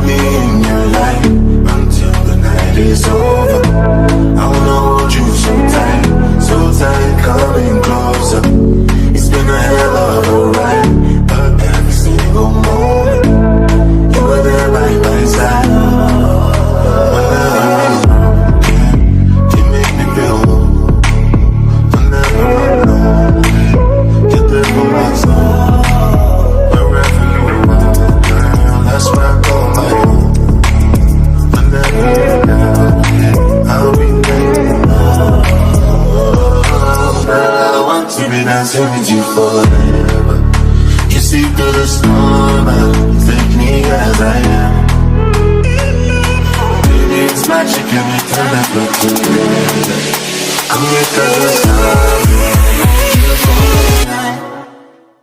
be in your life until the night is over. I wanna hold you so tight, coming closer. It's been a hell of a ride, but every single moment you were there by my side. You make me feel whenever I'm alone. You're there for my soul. Wherever you are, girl, that's where I call my home. Whenever you're down, I'll be there. Girl, I want to be dancing with you forever. You see through the storm, take me as I am. Baby, it's magic and we turn that look together. Come here, cause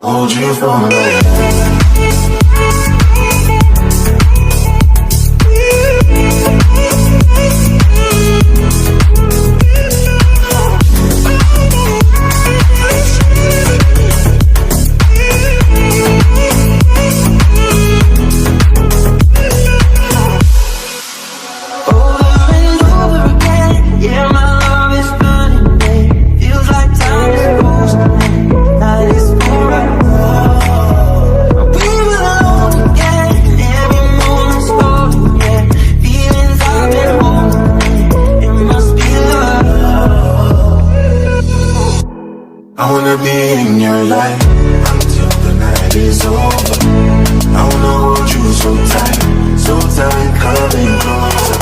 I'll hold you for a night. I wanna be in your life until the night is over. I wanna hold you so tight, coming closer.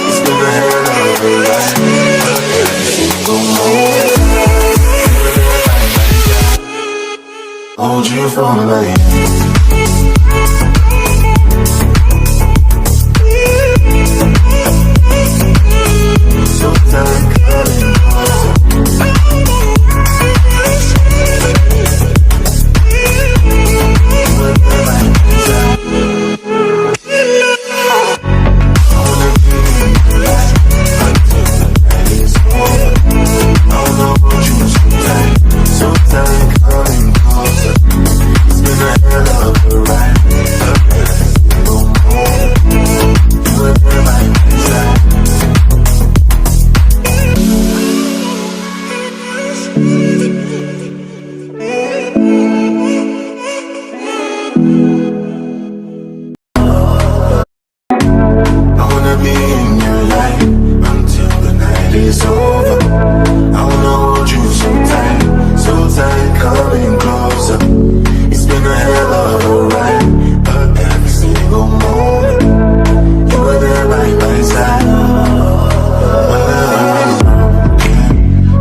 It's been a hell of a ride, but every single moment hold you for my life. So tight, coming closer. It's over. I wanna hold you so tight, coming closer. It's been a hell of a ride, but every single moment you were there by my side.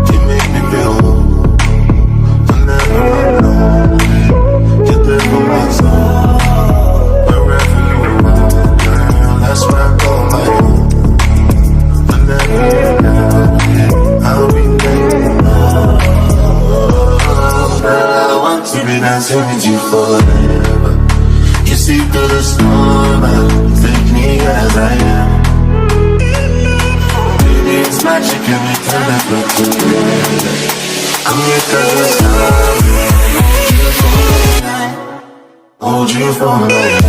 You make me feel whenever I'm alone. You're there for my soul. Wherever you are, girl, that's where I call my home. Whenever you're down, I'll be there. Girl, I want to be dancing with you forever. You see through the storm, take me as I am. Baby, it's magic and we turn that look together. Come here, cause I'll hold you for a night.